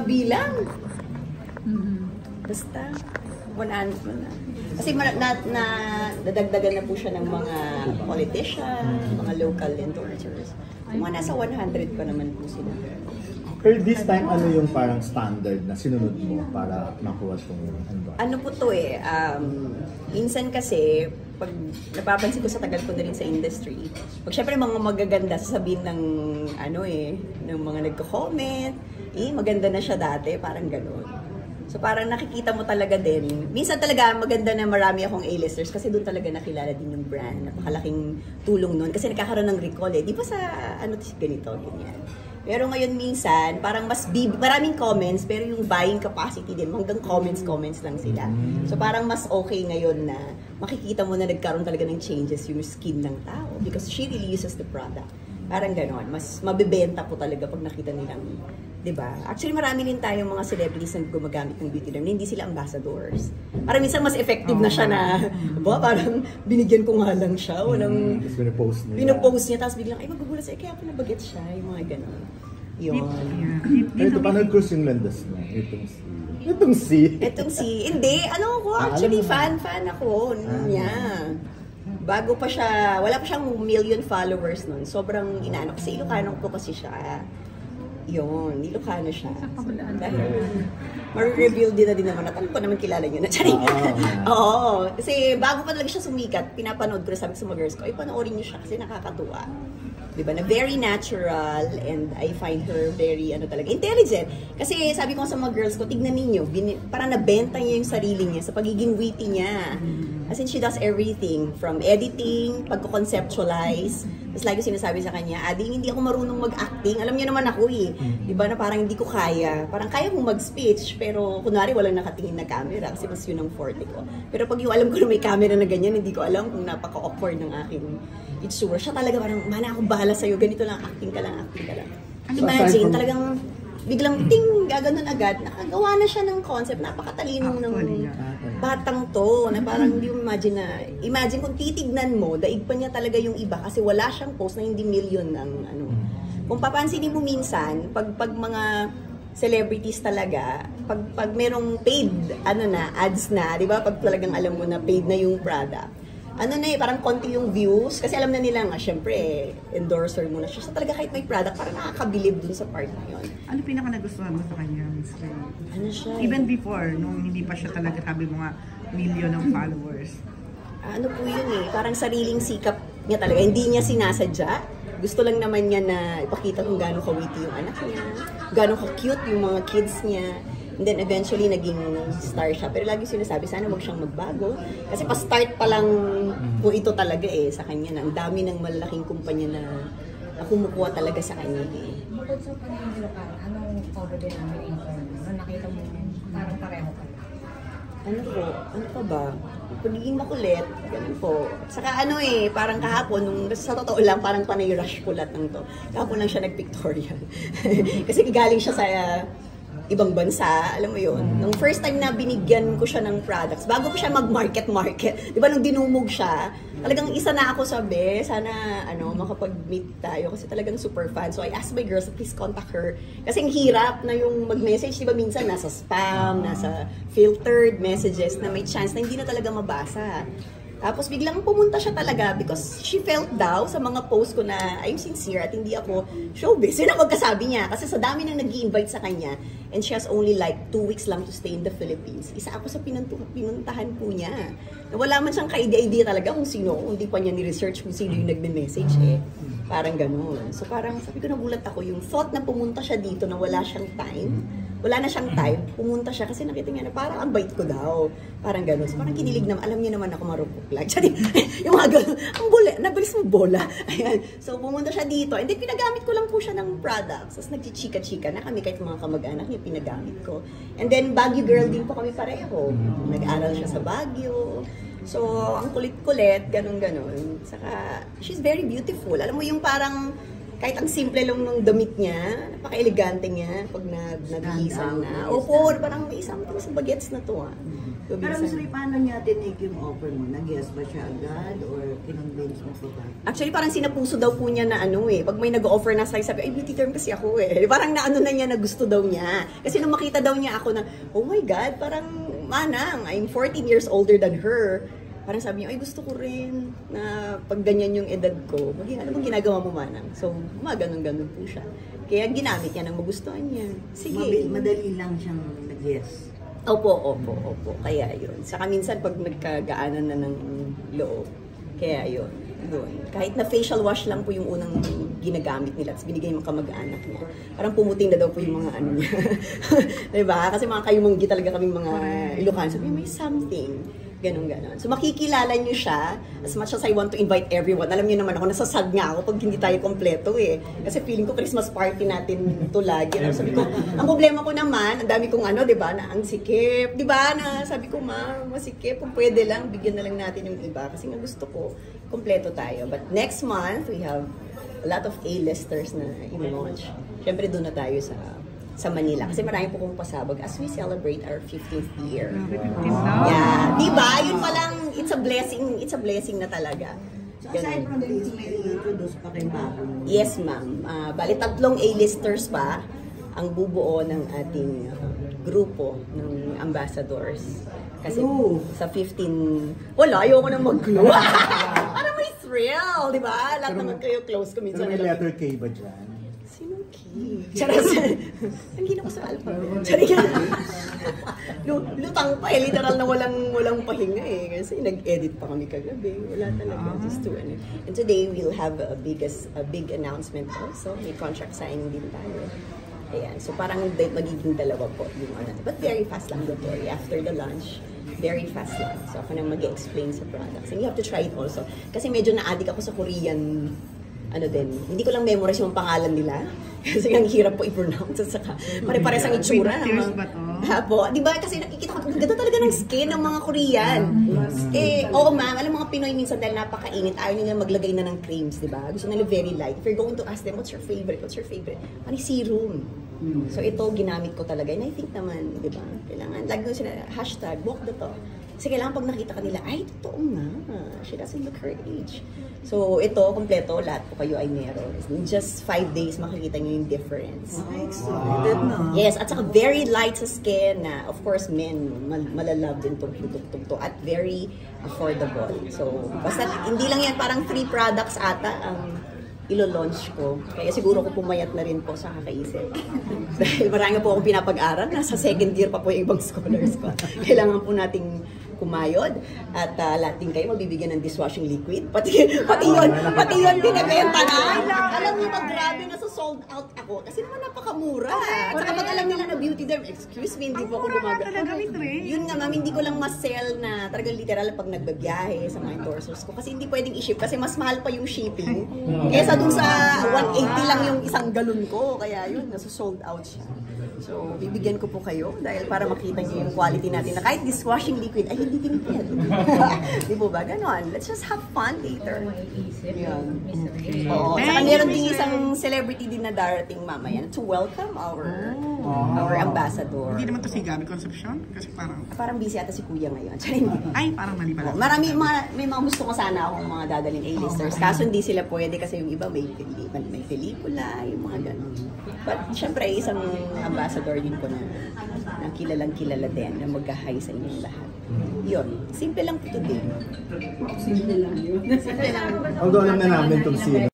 Bilang. Basta, 100 mo na. Kasi nadagdagan na po siya ng mga politicians, mga local endorsers. Mga nasa 100 pa naman po sila. Pero this time, ano yung parang standard na sinunod mo para makuha itong ano? Ano po to eh, minsan kasi, pag napapansin ko sa tagal ko na rin sa industry, pag syempre mga magaganda, sasabihin ng ng mga nagko-comment, maganda na siya dati, parang gano'n. So parang nakikita mo talaga din. Minsan talaga maganda na marami akong A-listers kasi doon talaga nakilala din yung brand. Napakalaking tulong nun kasi nagkakaroon ng recall eh. Di ba sa ganito, ganyan. Pero ngayon minsan, parang maraming comments pero yung buying capacity din, hanggang comments lang sila. So parang mas okay ngayon na makikita mo na nagkaroon talaga ng changes yung skin ng tao because she really uses the product. Parang gano'n, mas mabibenta po talaga pag nakita nilang, di ba? Actually, marami din tayong mga celebrities na gumagamit ng beauty derm na hindi sila ambassadors. Parang minsan mas effective na siya na, parang binigyan ko nga lang siya, walang pinopost niya, tapos biglang, ay magugulat siya, kaya pinabaget siya, yung mga gano'n. Yun. Ito, paano cruise yung landas mo? Itong si. Hindi, actually, fan ako niya. Bago pa siya, wala pa siyang million followers nun. Sobrang inaano. Kasi Ilocano ko kasi siya. Yun, Ilocano siya. Ma-reveal din naman. At ano pa naman kilala niyo na? Oo. Kasi bago pa talaga siya sumikat, pinapanood ko na sabi sa mga girls ko, ay panoorin niyo siya kasi nakakatuwa. Diba? Na very natural and I find her very, talaga, intelligent. Kasi sabi ko sa mga girls ko, tignan ninyo, parang nabenta niya yung sarili niya sa pagiging witty niya. As in, she does everything from editing, pagko-conceptualize. Tapos lagi sinasabi sa kanya, Ading, hindi ako marunong mag-acting. Alam niyo naman ako eh. Diba na parang hindi ko kaya. Parang kaya kong mag-speech, pero kunwari walang nakatingin na camera kasi mas yun ang forte ko. Pero pag yung alam ko na may camera na ganyan, hindi ko alam kung napaka-awkward ng aking itsura. Siya talaga parang, mana akong bahala sa'yo, ganito lang, acting ka lang. Imagine, talagang biglang ting, gaganon agad, nakagawa na siya ng concept, napakatalino ng batang to, na parang hindi mo imagine kung titignan mo, daig pa niya talaga yung iba kasi wala siyang post na hindi million ng Kung papansinin mo minsan, pag mga celebrities talaga, pag merong paid, ads na, di ba? Pag talagang alam mo na paid na yung product, parang konti yung views, kasi alam na nila nga, syempre, endorser mo na siya. So talaga kahit may product, parang nakakabilib dun sa part na yun. Ano pinaka nagustuhan mo sa kanya, Miss Ray? Siya? Even before, nung hindi pa siya talaga, sabi mo nga, million ng followers. Po yun eh, parang sariling sikap niya talaga. Hindi niya sinasadya. Gusto lang naman niya na ipakita kung gano'ng ka-witty yung anak niya, gano'ng ka-cute yung mga kids niya. And then eventually naging star siya. Pero lagi sinasabi, sana wag siyang magbago. Kasi pa-start pa lang po ito talaga sa kanya. Ang dami ng malaking kumpanya na kumukuha talaga sa kanya Bukod sa panahon nila ka, anong cover din namin intern? Nakita mo parang pareho ka? Ano pa ba? Pagiging makulit, ganun po. Saka parang kahapon, sa totoo lang, parang panay rush ko lahat ng to. Kahapon lang siya nag-pictorial. Kasi galing siya sa ibang bansa, alam mo yun. Nung first time na binigyan ko siya ng products, bago ko siya mag-market, di ba nung dinumog siya, talagang isa na ako sabi, sana makapag-meet tayo kasi talagang super fan. So I asked my girls, please contact her. Kasi ang hirap na yung mag-message, di ba minsan nasa spam, nasa filtered messages na may chance na hindi na talaga mabasa. Tapos biglang pumunta siya talaga because she felt daw sa mga post ko na I'm sincere at hindi ako showbiz. Yun ang magkasabi niya kasi sa dami nang nag-i-invite sa kanya and she has only like 2 weeks lang to stay in the Philippines. Isa ako sa pinuntahan po niya. Wala man siyang ka-idea talaga kung sino, kung di pa niya ni-research kung sino yung nagme-message Parang gano'n. So parang sabi ko nagulat ako yung thought na pumunta siya dito na wala siyang time. Wala na siyang time, pumunta siya kasi nakita niya na parang ang bait ko daw. Parang gano'n. So parang kinilig naman, alam niya naman ako marupok lang. Yung mga gano'n, ang bola, nabilis mo bola. Ayan. So pumunta siya dito. And then pinagamit ko lang po siya ng products. Tapos nagchichika-chika na kami kahit mga kamag-anak niya, pinagamit ko. And then Baguio girl din po kami pareho. Nag-aral siya sa Baguio. So, ang kulit-kulit, ganun-ganun. Saka, she's very beautiful. Alam mo yung parang, kahit ang simple lang nung damit niya, napaka-elegante niya pag nabihisan na. Opo, parang may something sa bagets na to So, Pero Miss Ray, paano niya tinake yung offer mo? Nag-yes ba siya agad or kinonvince mo pa ba? Actually, parang sinapuso daw po niya na pag may nag-offer na sa'yo, sabi, ay, beauty term kasi ako Parang naano na niya na gusto daw niya. Kasi nung makita daw niya ako na, oh my God, parang manang, I'm 14 years older than her. Parang sabi niya, ay gusto ko rin na pag ganyan yung edad ko, ano bang ginagawa mo manang? So, ganun po siya. Kaya ginamit niya nang magustuhan niya. Sige. Madali lang siyang nag-yes. Opo. Kaya yun. Saka minsan pag nagkagaanan na ng loob, kaya yun. Kahit na facial wash lang po yung unang ginagamit nila at binigay yung kamag-anak niya. Parang pumuting na daw po yung mga ano niya. Diba? Kasi mga kayumanggi talaga kaming mga Ilocano. Sabi, may something. Ganon. So makikilala niyo siya as much as I want to invite everyone. Alam niyo naman ako, nasasad nga ako pag hindi tayo kompleto Kasi feeling ko Christmas party natin to lagi. Sabi ko, ang problema ko naman, ang dami kong diba, na ang sikip. Diba, na sabi ko, masikip. Kung pwede lang, bigyan na lang natin yung iba. Kasi nga gusto ko, kompleto tayo. But next month, we have a lot of A-listers na i-launch. Siyempre, doon na tayo sa Manila. Kasi marami po kong pasabog as we celebrate our 15th year. Yeah. Diba? Yun palang, it's a blessing na talaga. So aside from this, may i-introduce pa kayong bago? Yes, ma'am. Bali, 3 A-listers pa ang bubuo ng ating grupo ng ambassadors. Kasi sa 15... Wala, ayoko nang mag-glue. Parang may thrill, di ba? Lahat naman kayo close ko minsan. Pero may letter K ba dyan? Sinong K? Charas. Ang gina ko sa alphabet. Charas. Lutang pa literal na walang pahinga Kasi nag-edit pa kami kagabi. Wala talaga. Just to And today we'll have a big announcement also. May contract signing din tayo. Ayan. So parang magiging dalawa po yung But very fast lang the story. After the lunch, very fast lang. So ako nang mag-explain sa products. And you have to try it also. Kasi medyo na-addict ako sa Korean hindi ko lang memorize yung pangalan nila. Kasi ang hirap po i-pronounce. Saka pare-pares ang itsura. Di ba? Kasi nakikita ko, ganda talaga ng skin ng mga Korean. Oo ma'am, alam mga Pinoy minsan dahil napakainit, ayaw nila maglagay na ng creams, di ba? Gusto nila very light. If you're going to ask them, what's your favorite? Serum. So ito, ginamit ko talaga. And I think naman, di ba? Kailangan, lagi ko sila, #walk the talk. Kasi kailangan pag nakita ka nila, ay, totoo nga. She doesn't look her age. So, ito, kompleto, lahat po kayo ay meron. In just 5 days, makikita nyo yung difference. Excited na. Yes, at saka very light sa skin na, of course, men, malalove din itong product to. At very affordable. So, basta, hindi lang yan, parang 3 products ata ang ilo-launch ko. Kaya siguro ko pumayat na rin po sa kakaisip. Dahil marami po akong pinapag-aral. Nasa second year pa po yung ibang scholars ko. Kailangan po nating kumayod at lahat din kayo mabibigyan ng dishwashing liquid. Pati yun binibenta na. Alam niyo ba, grabe na sold out ako kasi naman napakamura. At saka pag alam nila na beauty derm, excuse me, hindi po ako gumagana. Yun nga ma'am, hindi ko lang ma-sell na talagang literal pag nagbabiyahe sa mga endorsers ko kasi hindi pwedeng i-ship kasi mas mahal pa yung shipping. Kesa dun sa 180 lang yung isang galon ko. Kaya yun, sold out siya. So, bibigyan ko po kayo dahil para makita niyo yung quality natin na kahit dishwashing liquid ay hindi tinipid. Di po ba? Ganon. Let's just have fun later. Yan. Oo. Saka meron din isang celebrity din na darating mamaya to welcome our ambassador. Hindi naman to si Gabby Concepcion? Kasi parang busy ata si Kuya ngayon. Ay, parang mali pala. May mga gusto ko sana akong mga dadalhin A-listers. Kaso hindi sila pwede kasi yung iba may pelikula, yung mga ganon. But syempre, isang ambassador din ko na kilalang kilala din na mag-hi sa inyong lahat. Yun. Simple lang po today. Simple lang yun. Simple lang. Although alam na namin itong sino.